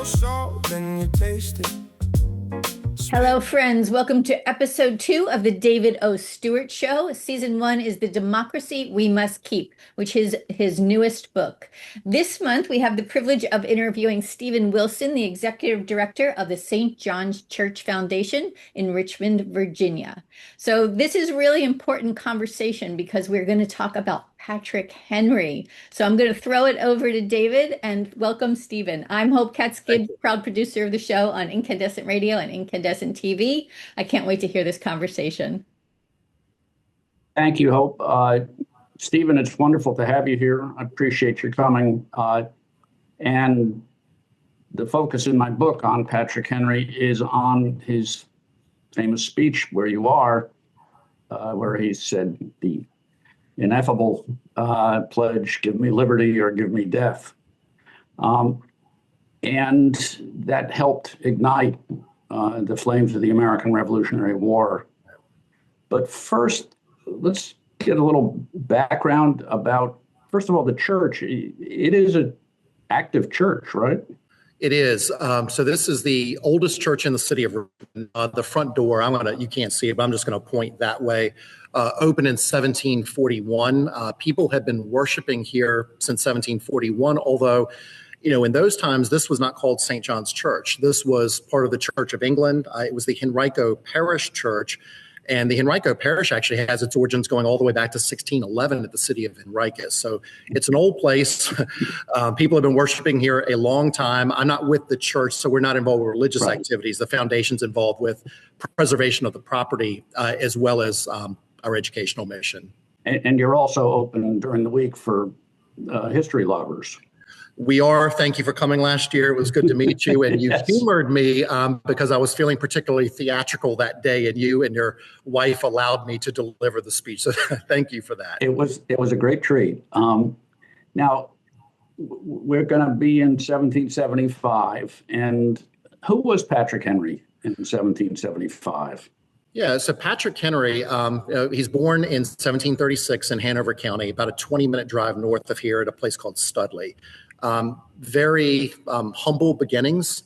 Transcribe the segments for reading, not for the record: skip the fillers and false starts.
salt, then you taste it. Hello, friends. Welcome to episode 2 of the David O. Stewart Show. Season 1 is The Democracy We Must Keep, which is his newest book. This month, we have the privilege of interviewing Stephen Wilson, the executive director of the St. John's Church Foundation in Richmond, Virginia. So this is a really important conversation because we're going to talk about Patrick Henry. So I'm going to throw it over to David and welcome Stephen. I'm Hope Katz-Gibbs, proud producer of the show on Incandescent Radio and Incandescent TV. I can't wait to hear this conversation. Thank you, Hope. Stephen, it's wonderful to have you here. I appreciate your coming. And the focus in my book on Patrick Henry is on his famous speech, Where You Are, where he said the ineffable pledge, give me liberty or give me death. And that helped ignite the flames of the American Revolutionary War. But first, let's get a little background about, first of all, the church. It is an active church, right? It is. So this is the oldest church in the city of Richmond. The front door, you can't see it, but I'm just going to point that way. Opened in 1741. People had been worshiping here since 1741, although, in those times, this was not called St. John's Church. This was part of the Church of England. It was the Henrico Parish Church. And the Henrico Parish actually has its origins going all the way back to 1611 at the city of Henricus. So it's an old place. People have been worshiping here a long time. I'm not with the church, so we're not involved with religious activities. The foundation's involved with preservation of the property as well as our educational mission. And you're also open during the week for history lovers. We are. Thank you for coming last year. It was good to meet you. And you humored me because I was feeling particularly theatrical that day, and you and your wife allowed me to deliver the speech. So thank you for that. It was a great treat. Now, we're going to be in 1775. And who was Patrick Henry in 1775? Yeah, so Patrick Henry, he's born in 1736 in Hanover County, about a 20-minute drive north of here at a place called Studley. Very humble beginnings.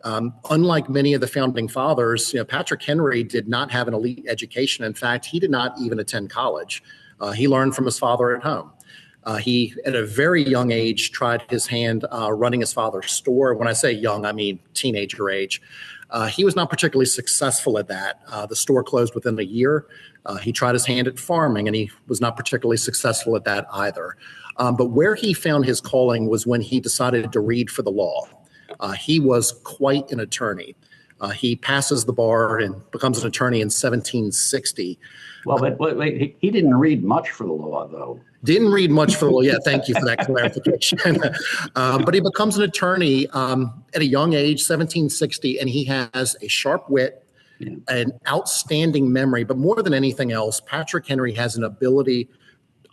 Unlike many of the founding fathers, Patrick Henry did not have an elite education. In fact, he did not even attend college. He learned from his father at home. He, at a very young age, tried his hand running his father's store. When I say young, I mean teenager age. He was not particularly successful at that. The store closed within a year. He tried his hand at farming, and he was not particularly successful at that either. But where he found his calling was when he decided to read for the law. He was quite an attorney. He passes the bar and becomes an attorney in 1760. Well, but wait, he didn't read much for the law, though. Didn't read much for the law. Yeah, thank you for that clarification. But he becomes an attorney at a young age, 1760, and he has a sharp wit, an outstanding memory. But more than anything else, Patrick Henry has an ability,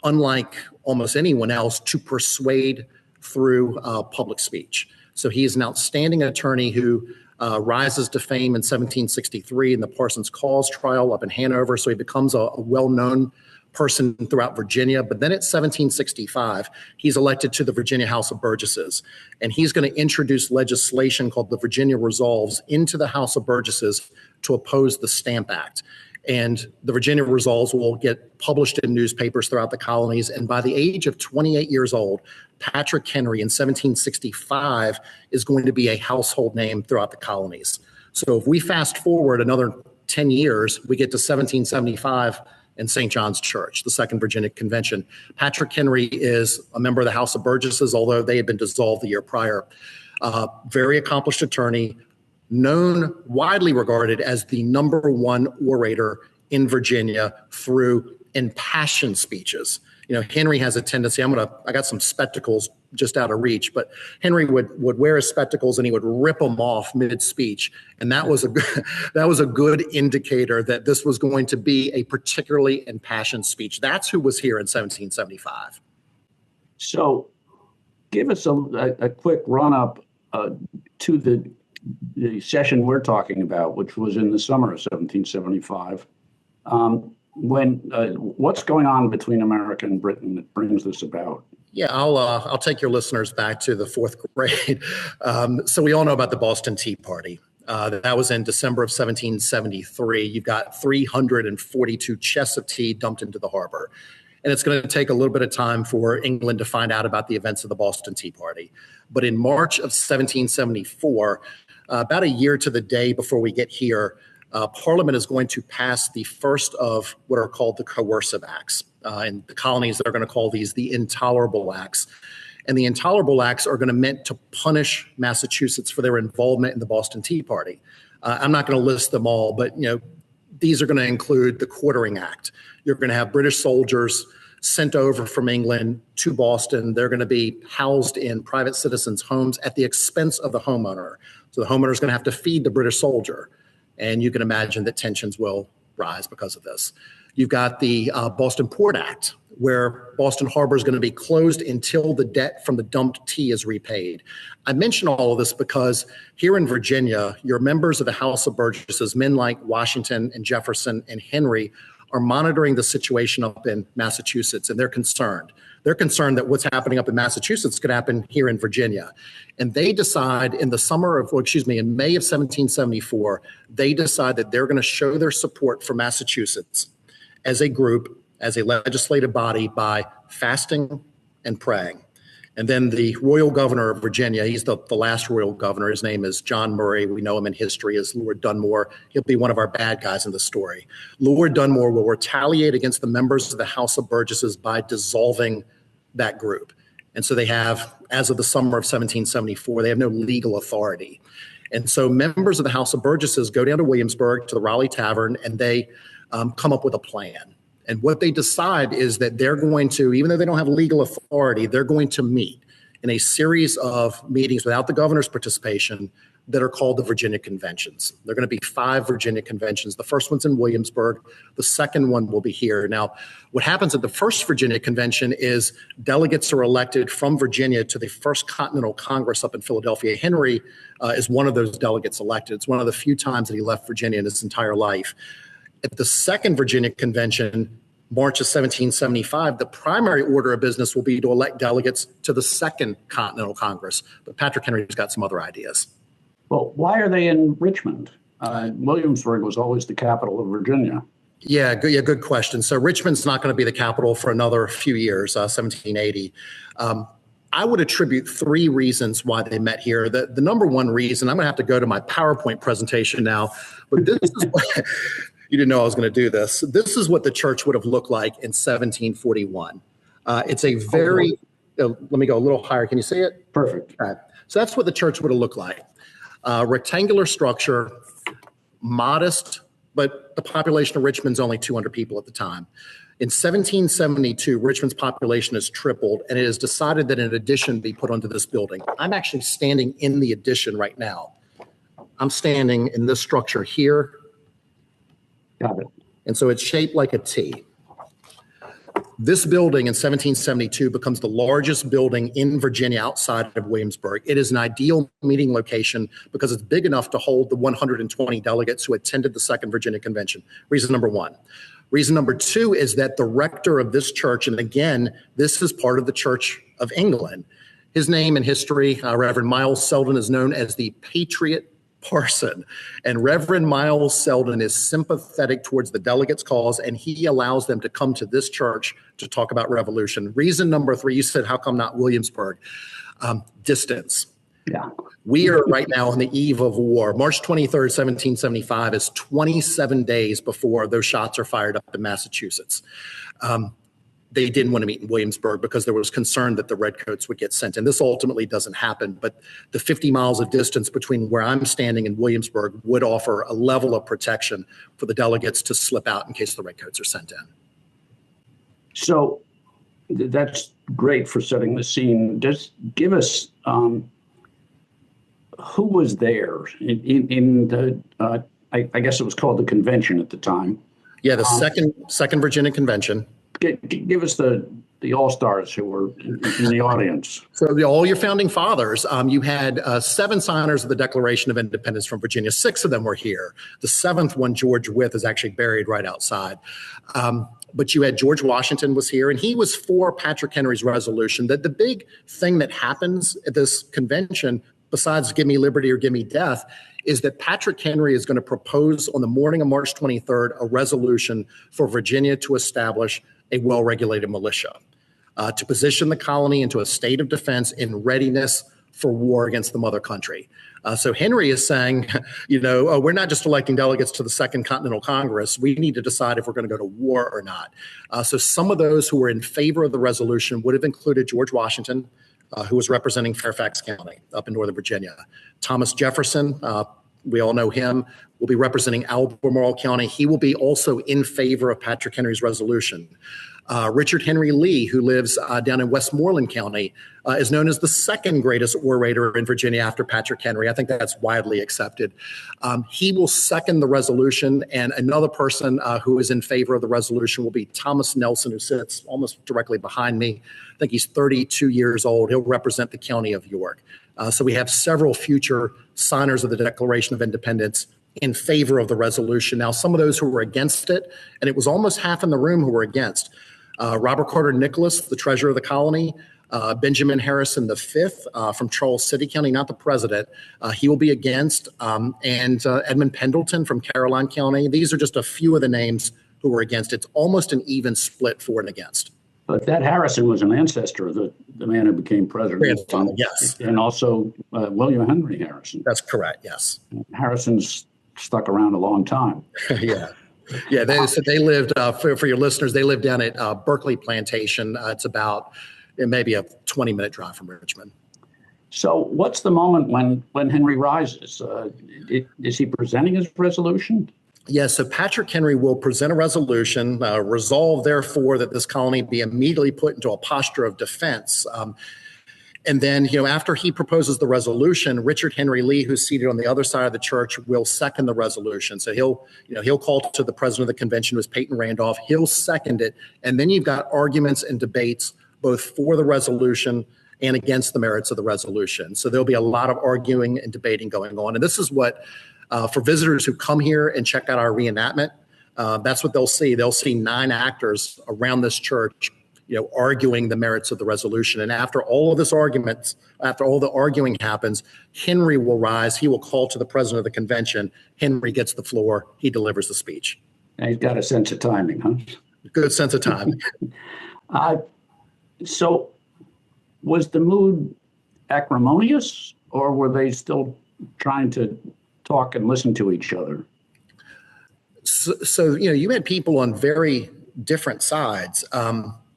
unlike almost anyone else, to persuade through public speech. So he is an outstanding attorney who rises to fame in 1763 in the Parsons Cause trial up in Hanover. So he becomes a well-known person throughout Virginia. But then at 1765, he's elected to the Virginia House of Burgesses. And he's going to introduce legislation called the Virginia Resolves into the House of Burgesses to oppose the Stamp Act. And the Virginia Resolves will get published in newspapers throughout the colonies. And by the age of 28 years old, Patrick Henry in 1765 is going to be a household name throughout the colonies. So if we fast forward another 10 years, we get to 1775 in St. John's Church, the Second Virginia Convention. Patrick Henry is a member of the House of Burgesses, although they had been dissolved the year prior. Very accomplished attorney, known, widely regarded as the #1 orator in Virginia through impassioned speeches. Henry has a tendency, I got some spectacles just out of reach, but Henry would wear his spectacles and he would rip them off mid-speech. And that was a good indicator that this was going to be a particularly impassioned speech. That's who was here in 1775. So give us a quick run-up to the session we're talking about, which was in the summer of 1775. What's going on between America and Britain that brings this about? Yeah, I'll take your listeners back to the fourth grade. So we all know about the Boston Tea Party. That was in December of 1773. You've got 342 chests of tea dumped into the harbor. And it's going to take a little bit of time for England to find out about the events of the Boston Tea Party. But in March of 1774, about a year to the day before we get here, Parliament is going to pass the first of what are called the coercive acts. In the colonies, they're going to call these the intolerable acts. And the intolerable acts are going to meant to punish Massachusetts for their involvement in the Boston Tea Party. I'm not going to list them all, but these are going to include the Quartering Act. You're going to have British soldiers sent over from England to Boston. They're going to be housed in private citizens' homes at the expense of the homeowner. So the homeowner is going to have to feed the British soldier. And you can imagine that tensions will rise because of this. You've got the Boston Port Act, where Boston Harbor is going to be closed until the debt from the dumped tea is repaid. I mention all of this because here in Virginia, your members of the House of Burgesses, men like Washington and Jefferson and Henry, are monitoring the situation up in Massachusetts, and they're concerned. They're concerned that what's happening up in Massachusetts could happen here in Virginia. And they decide in May of 1774, they decide that they're going to show their support for Massachusetts as a group, as a legislative body, by fasting and praying. And then the royal governor of Virginia, he's the last royal governor. His name is John Murray. We know him in history as Lord Dunmore. He'll be one of our bad guys in the story. Lord Dunmore will retaliate against the members of the House of Burgesses by dissolving that group. And so they have, as of the summer of 1774, they have no legal authority. And so members of the House of Burgesses go down to Williamsburg to the Raleigh Tavern, and they come up with a plan. And what they decide is that they're going to, even though they don't have legal authority, they're going to meet in a series of meetings without the governor's participation that are called the Virginia Conventions. There are going to be 5 Virginia Conventions. The first one's in Williamsburg. The second one will be here. Now, what happens at the first Virginia Convention is delegates are elected from Virginia to the First Continental Congress up in Philadelphia. Henry is one of those delegates elected. It's one of the few times that he left Virginia in his entire life. At the second Virginia Convention, March of 1775, the primary order of business will be to elect delegates to the Second Continental Congress. But Patrick Henry's got some other ideas. Well, why are they in Richmond? Williamsburg was always the capital of Virginia. Yeah, good question. So Richmond's not going to be the capital for another few years, 1780. I would attribute 3 reasons why they met here. The number one reason, I'm going to have to go to my PowerPoint presentation now, but this is what, you didn't know I was going to do this. This is what the church would have looked like in 1741. It's a very, let me go a little higher. Can you see it? Perfect. All right. So that's what the church would have looked like. Rectangular structure, modest, but the population of Richmond's only 200 people at the time. In 1772, Richmond's population has tripled, and it is decided that an addition be put onto this building. I'm actually standing in the addition right now. I'm standing in this structure here. Got it. And so it's shaped like a T. This building in 1772 becomes the largest building in Virginia outside of Williamsburg. It is an ideal meeting location because it's big enough to hold the 120 delegates who attended the Second Virginia Convention. Reason number 1. Reason number 2 is that the rector of this church, and again, this is part of the Church of England, his name in history, Reverend Miles Selden, is known as the Patriot Parson. And Reverend Miles Selden is sympathetic towards the delegates' cause, and he allows them to come to this church to talk about revolution. Reason number 3, you said, how come not Williamsburg? Distance. Yeah. We are right now on the eve of war. March 23rd, 1775 is 27 days before those shots are fired up in Massachusetts. They didn't want to meet in Williamsburg because there was concern that the Redcoats would get sent. And this ultimately doesn't happen. But the 50 miles of distance between where I'm standing and Williamsburg would offer a level of protection for the delegates to slip out in case the Redcoats are sent in. So that's great for setting the scene. Just give us who was there in the, I guess it was called the convention at the time. Yeah, the second Virginia Convention. Give us the all-stars who were in the audience. So all your founding fathers, you had 7 signers of the Declaration of Independence from Virginia. 6 of them were here. The 7th one, George Wythe, is actually buried right outside. but you had George Washington was here, and he was for Patrick Henry's resolution. That the big thing that happens at this convention, besides give me liberty or give me death, is that Patrick Henry is going to propose on the morning of March 23rd a resolution for Virginia to establish a well-regulated militia, to position the colony into a state of defense in readiness for war against the mother country. So Henry is saying, we're not just electing delegates to the Second Continental Congress. We need to decide if we're going to go to war or not. So some of those who were in favor of the resolution would have included George Washington, who was representing Fairfax County up in Northern Virginia. Thomas Jefferson, we all know him, will be representing Albemarle County. He will be also in favor of Patrick Henry's resolution. Richard Henry Lee, who lives down in Westmoreland County, is known as the second greatest orator in Virginia after Patrick Henry. I think that's widely accepted. He will second the resolution, and another person who is in favor of the resolution will be Thomas Nelson, who sits almost directly behind me. I think he's 32 years old. He'll represent the county of York. So we have several future signers of the Declaration of Independence in favor of the resolution. Now, some of those who were against it, and it was almost half in the room who were against. Robert Carter Nicholas, the treasurer of the colony, Benjamin Harrison V from Charles City County, not the president, he will be against, and Edmund Pendleton from Caroline County. These are just a few of the names who were against. It's almost an even split for and against. But that Harrison was an ancestor of the man who became president. Yes. And also William Henry Harrison. That's correct, yes. Harrison's stuck around a long time. Yeah. Yeah, they lived, for your listeners, they lived down at Berkeley Plantation. It's about maybe a 20-minute drive from Richmond. So what's the moment when Henry rises? Is he presenting his resolution? Yes, so Patrick Henry will present a resolution, resolve, therefore, that this colony be immediately put into a posture of defense. And then, after he proposes the resolution, Richard Henry Lee, who's seated on the other side of the church, will second the resolution. So he'll call to the president of the convention, who is Peyton Randolph. He'll second it. And then you've got arguments and debates both for the resolution and against the merits of the resolution. So there'll be a lot of arguing and debating going on. And this is what, for visitors who come here and check out our reenactment, that's what they'll see. They'll see 9 actors around this church arguing the merits of the resolution. And after all of this arguments, after all the arguing happens, Henry will rise. He will call to the president of the convention. Henry gets the floor. He delivers the speech. And he's got a sense of timing, huh? Good sense of timing. So was the mood acrimonious, or were they still trying to talk and listen to each other? So you had people on very different sides.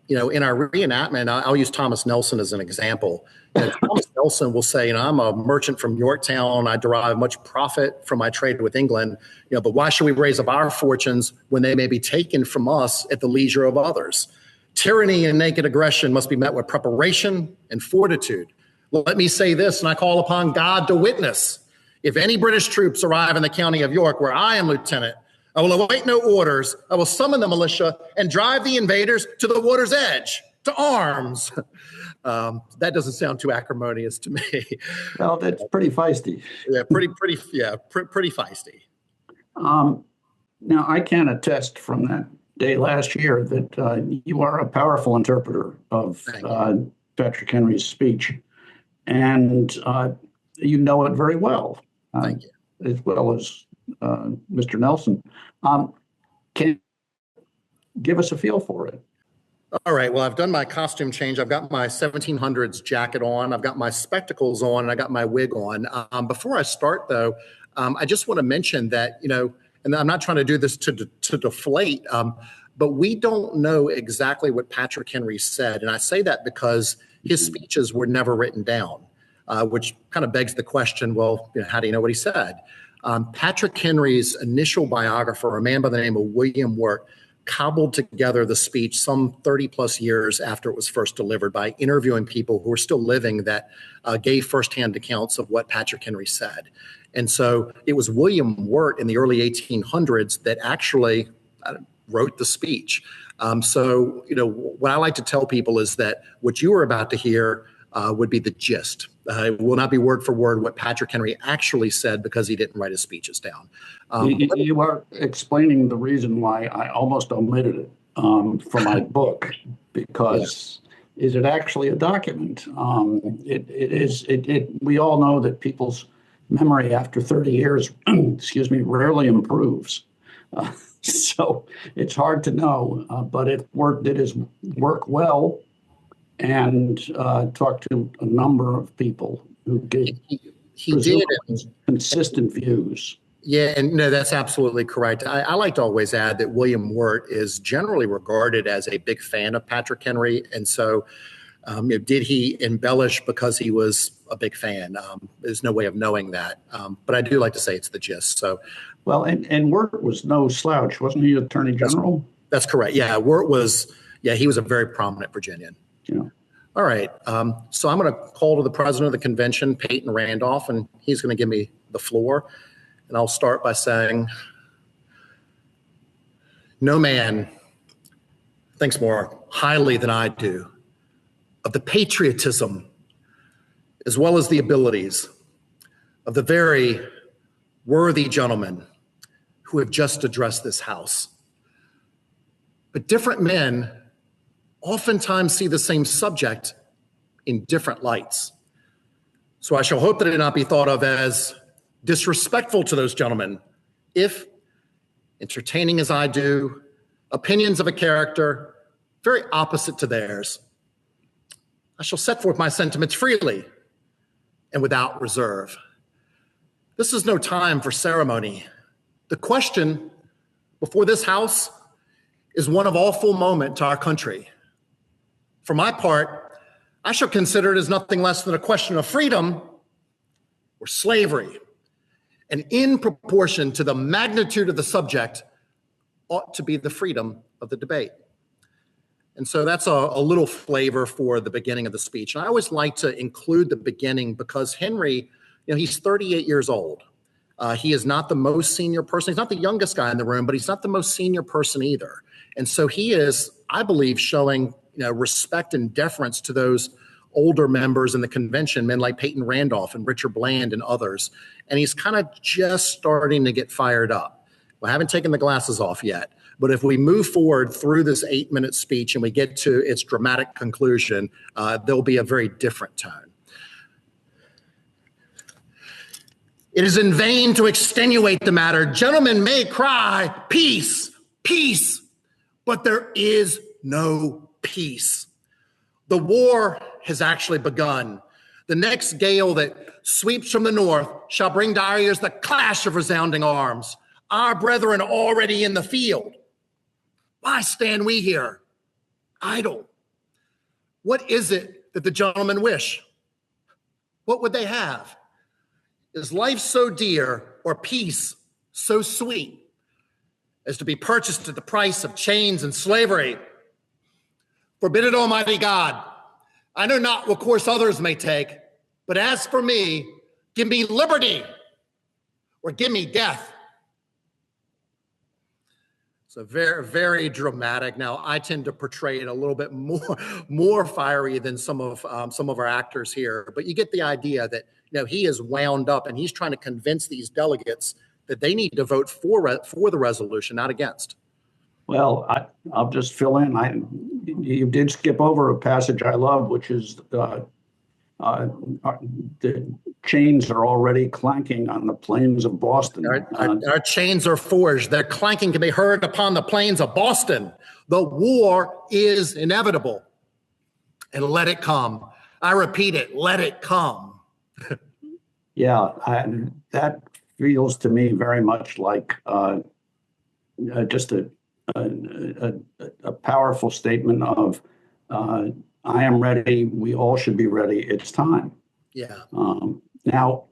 In our reenactment, I'll use Thomas Nelson as an example. Thomas Nelson will say, I'm a merchant from Yorktown. I derive much profit from my trade with England. But why should we raise up our fortunes when they may be taken from us at the leisure of others? Tyranny and naked aggression must be met with preparation and fortitude. Let me say this, and I call upon God to witness. If any British troops arrive in the county of York, where I am lieutenant, I will await no orders. I will summon the militia and drive the invaders to the water's edge, to arms. That doesn't sound too acrimonious to me. Well, that's pretty feisty. Yeah, pretty feisty. Now, I can attest from that day last year that you are a powerful interpreter of Patrick Henry's speech, and you know it very well. Thank you. As well as Mr. Nelson. Can you give us a feel for it? All right. Well, I've done my costume change. I've got my 1700s jacket on. I've got my spectacles on, and I got my wig on. Before I start, though, I just want to mention that, and I'm not trying to do this to deflate, but we don't know exactly what Patrick Henry said. And I say that because his speeches were never written down, which kind of begs the question, well, how do you know what he said? Patrick Henry's initial biographer, a man by the name of William Wirt, cobbled together the speech some 30 plus years after it was first delivered by interviewing people who were still living that gave firsthand accounts of what Patrick Henry said. And so it was William Wirt in the early 1800s that actually wrote the speech. So what I like to tell people is that what you are about to hear would be the gist. It will not be word for word what Patrick Henry actually said because he didn't write his speeches down. You are explaining the reason why I almost omitted it. for my book because is it actually a document? It is. We all know that people's memory after 30 years, excuse me, rarely improves. So it's hard to know, but it did his work well, and talked to a number of people who gave he did consistent views. Yeah, and no, that's absolutely correct. I like to always add that William Wirt is generally regarded as a big fan of Patrick Henry, and so did he embellish because he was a big fan? There's no way of knowing that, but I do like to say it's the gist. So, well, and Wirt was no slouch, wasn't he? Attorney General. That's correct. Yeah, Wirt was. Yeah, he was a very prominent Virginian. Yeah. All right. So I'm going to call to the president of the convention, Peyton Randolph, and he's going to give me the floor. And I'll start by saying, no man thinks more highly than I do of the patriotism as well as the abilities of the very worthy gentlemen who have just addressed this House. But different men oftentimes see the same subject in different lights. So I shall hope that it not be thought of as disrespectful to those gentlemen if, entertaining as I do, opinions of a character very opposite to theirs, I shall set forth my sentiments freely and without reserve. This is no time for ceremony. The question before this House is one of awful moment to our country. For my part, I shall consider it as nothing less than a question of freedom or slavery. And in proportion to the magnitude of the subject ought to be the freedom of the debate. And so that's a little flavor for the beginning of the speech. And I always like to include the beginning because Henry, he's 38 years old. He is not the most senior person. He's not the youngest guy in the room, but he's not the most senior person either. And so he is, I believe, showing respect and deference to those older members in the convention, men like Peyton Randolph and Richard Bland and others. And he's kind of just starting to get fired up. We haven't taken the glasses off yet, but if we move forward through this 8-minute speech and we get to its dramatic conclusion, there'll be a very different tone. It is in vain to extenuate the matter. Gentlemen may cry, peace, peace, but there is no peace. The war has actually begun. The next gale that sweeps from the north shall bring to our ears the clash of resounding arms. Our brethren already in the field. Why stand we here idle? What is it that the gentlemen wish? What would they have? Is life so dear or peace so sweet as to be purchased at the price of chains and slavery? Forbid it, Almighty God. I know not what course others may take, but as for me, give me liberty or give me death. So very, very dramatic. Now, I tend to portray it a little bit more fiery than some of our actors here, but you get the idea that he is wound up and he's trying to convince these delegates that they need to vote for the resolution, not against. Well, I'll just fill in. You did skip over a passage I love, which is the chains are already clanking on the plains of Boston. Our chains are forged. Their clanking can be heard upon the plains of Boston. The war is inevitable. And let it come. I repeat it, let it come. Yeah, that feels to me very much like just a powerful statement of I am ready. We all should be ready. It's time. Yeah. Now,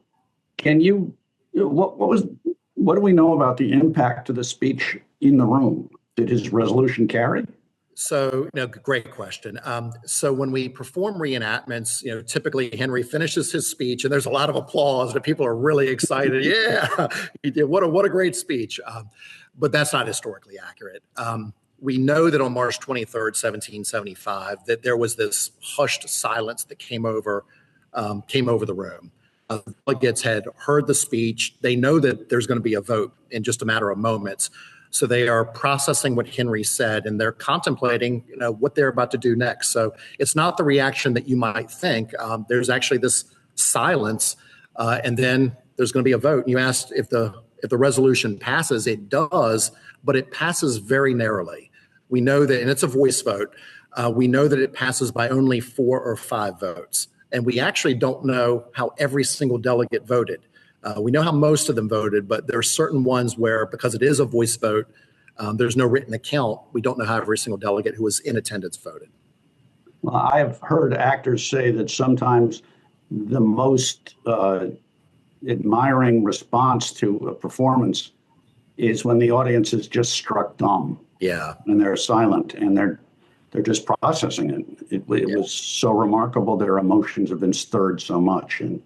can you? What do we know about the impact of the speech in the room? Did his resolution carry? So, great question. So when we perform reenactments, typically Henry finishes his speech and there's a lot of applause and people are really excited. Yeah, he did. What a great speech. But that's not historically accurate. We know that on March 23rd, 1775, that there was this hushed silence that came over the room. Delegates had heard the speech. They know that there's going to be a vote in just a matter of moments. So they are processing what Henry said, and they're contemplating, what they're about to do next. So it's not the reaction that you might think. There's actually this silence, and then there's going to be a vote. And you asked if the resolution passes. It does, but it passes very narrowly. We know that, and it's a voice vote. We know that it passes by only 4 or 5 votes. And we actually don't know how every single delegate voted. We know how most of them voted, but there are certain ones where, because it is a voice vote, there's no written account. We don't know how every single delegate who was in attendance voted. Well, I have heard actors say that sometimes the most admiring response to a performance is when the audience is just struck dumb. Yeah. And they're silent and they're just processing it. It was so remarkable. Their emotions have been stirred so much. And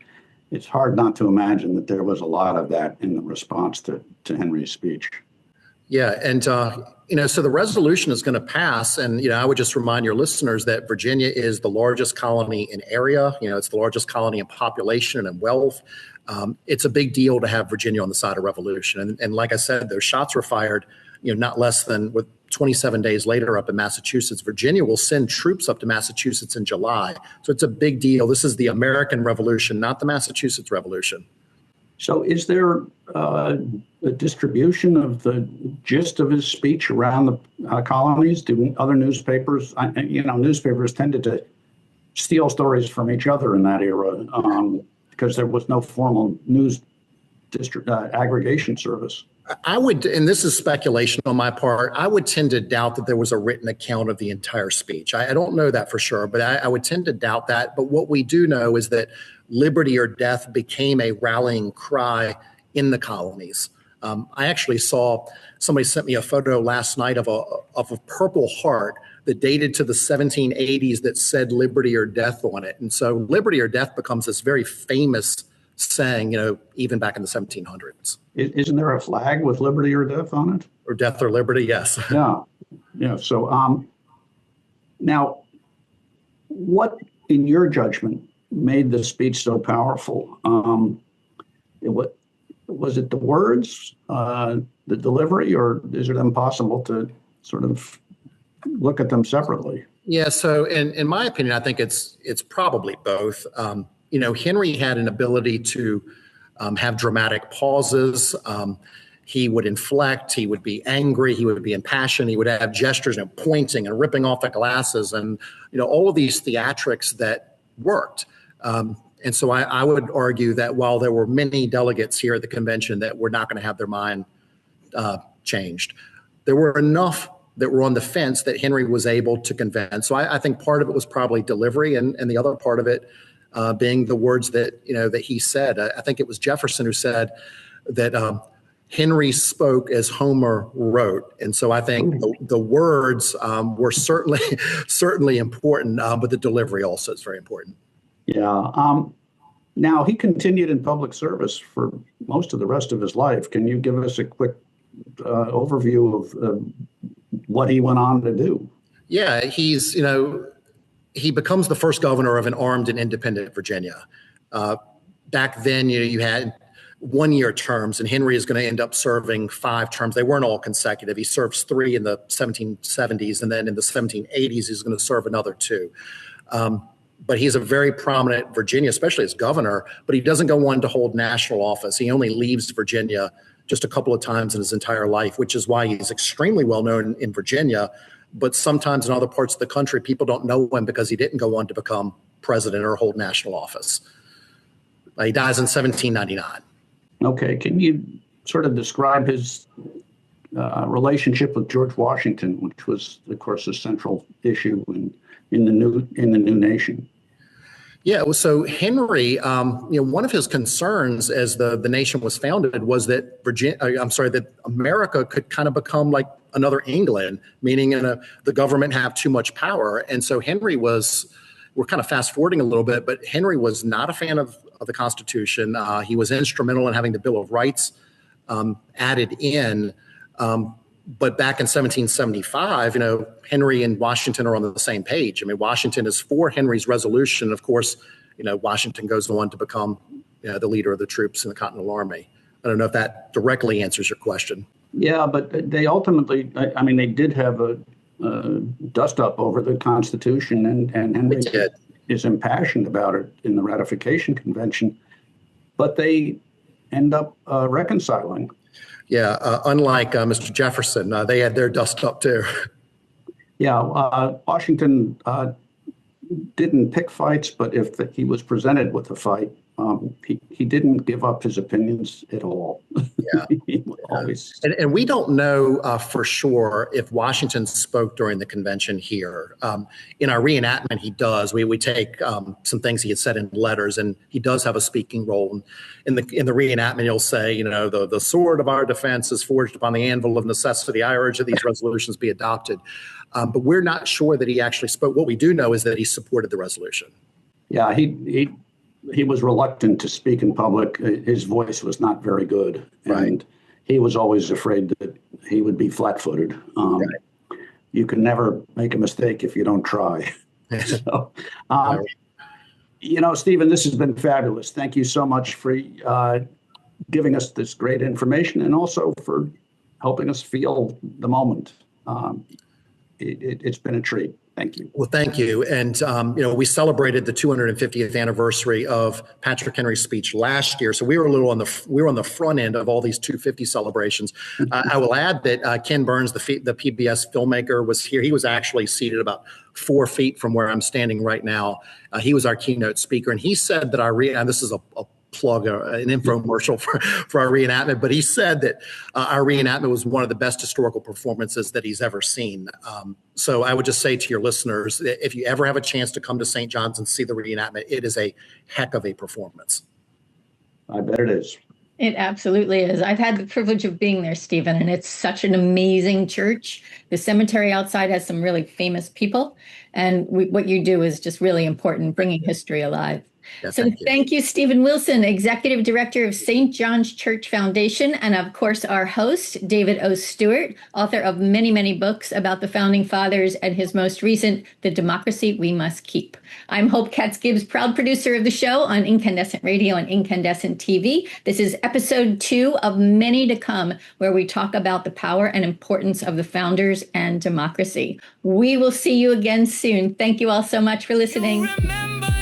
it's hard not to imagine that there was a lot of that in the response to Henry's speech. Yeah. And, so the resolution is going to pass. And, I would just remind your listeners that Virginia is the largest colony in area. It's the largest colony in population and wealth. It's a big deal to have Virginia on the side of revolution. And like I said, those shots were fired, not less than with 27 days later up in Massachusetts. Virginia will send troops up to Massachusetts in July. So it's a big deal. This is the American Revolution, not the Massachusetts Revolution. So is there a distribution of the gist of his speech around the colonies? Do other newspapers, newspapers tended to steal stories from each other in that era because there was no formal news aggregation service. I would, and this is speculation on my part, I would tend to doubt that there was a written account of the entire speech. I don't know that for sure, but I would tend to doubt that. But what we do know is that liberty or death became a rallying cry in the colonies. I actually saw, somebody sent me a photo last night of a Purple Heart that dated to the 1780s that said liberty or death on it. And so liberty or death becomes this very famous saying, even back in the 1700s. Isn't there a flag with liberty or death on it? Or death or liberty, yes. Yeah. So now, what, in your judgment, made the speech so powerful? Was it the words, the delivery, or is it impossible to sort of look at them separately? Yeah. So, in my opinion, I think it's probably both. Henry had an ability to have dramatic pauses. He would inflect, he would be angry, he would be impassioned, he would have gestures and pointing and ripping off the glasses and, all of these theatrics that worked. And so I would argue that while there were many delegates here at the convention that were not going to have their mind changed, there were enough that were on the fence that Henry was able to convince. So I think part of it was probably delivery, and the other part of it being the words that that he said. I think it was Jefferson who said that Henry spoke as Homer wrote, and so I think the words were certainly important, but the delivery also is very important. Yeah. Now he continued in public service for most of the rest of his life. Can you give us a quick overview of what he went on to do? Yeah, he becomes the first governor of an armed and independent Virginia. Back then, you had 1-year terms, and Henry is going to end up serving 5 terms. They weren't all consecutive. He serves 3 in the 1770s, and then in the 1780s, he's going to serve another 2. But he's a very prominent Virginia, especially as governor, but he doesn't go on to hold national office. He only leaves Virginia just a couple of times in his entire life, which is why he's extremely well known in Virginia. But sometimes in other parts of the country, people don't know him because he didn't go on to become president or hold national office. He dies in 1799. Okay. Can you sort of describe his relationship with George Washington, which was, of course, a central issue in the new nation? Yeah, so Henry, one of his concerns as the nation was founded was that that America could kind of become like another England, meaning the government have too much power. And so Henry we're kind of fast forwarding a little bit, but Henry was not a fan of the Constitution. He was instrumental in having the Bill of Rights added in. But back in 1775, Henry and Washington are on the same page. I mean, Washington is for Henry's resolution. Of course, Washington goes on to become the leader of the troops in the Continental Army. I don't know if that directly answers your question. Yeah, but they ultimately, I mean, they did have a dust up over the Constitution, and Henry is impassioned about it in the ratification convention, but they end up reconciling. Yeah, unlike Mr. Jefferson, they had their dust up too. Yeah, Washington didn't pick fights, but if he was presented with a fight, he didn't give up his opinions at all. Yeah. He always. And we don't know for sure if Washington spoke during the convention here. In our reenactment, he does. We take some things he had said in letters, and he does have a speaking role. In the reenactment, he'll say, you know, the sword of our defense is forged upon the anvil of necessity. I urge that these resolutions be adopted. But we're not sure that he actually spoke. What we do know is that he supported the resolution. Yeah, he was reluctant to speak in public. His voice was not very good, and he was always afraid that he would be flat-footed. You can never make a mistake if you don't try. So, you know, Stephen, this has been fabulous. Thank you so much for giving us this great information, and also for helping us feel the moment. It's been a treat. Thank you. Well, thank you. And, you know, we celebrated the 250th anniversary of Patrick Henry's speech last year. So we were on the front end of all these 250 celebrations. I will add that Ken Burns, the PBS filmmaker, was here. He was actually seated about 4 feet from where I'm standing right now. He was our keynote speaker. And he said that and this is a plug, an infomercial for our reenactment, but he said that our reenactment was one of the best historical performances that he's ever seen. So I would just say to your listeners, if you ever have a chance to come to St. John's and see the reenactment, it is a heck of a performance. I bet it is. It absolutely is. I've had the privilege of being there, Stephen, and it's such an amazing church. The cemetery outside has some really famous people, and what you do is just really important, bringing history alive. Yeah, so thank you, Stephen Wilson, Executive Director of St. John's Church Foundation, and of course, our host, David O. Stewart, author of many, many books about the Founding Fathers, and his most recent, The Democracy We Must Keep. I'm Hope Katz-Gibbs, proud producer of the show on Incandescent Radio and Incandescent TV. This is episode 2 of many to come, where we talk about the power and importance of the founders and democracy. We will see you again soon. Thank you all so much for listening. Remember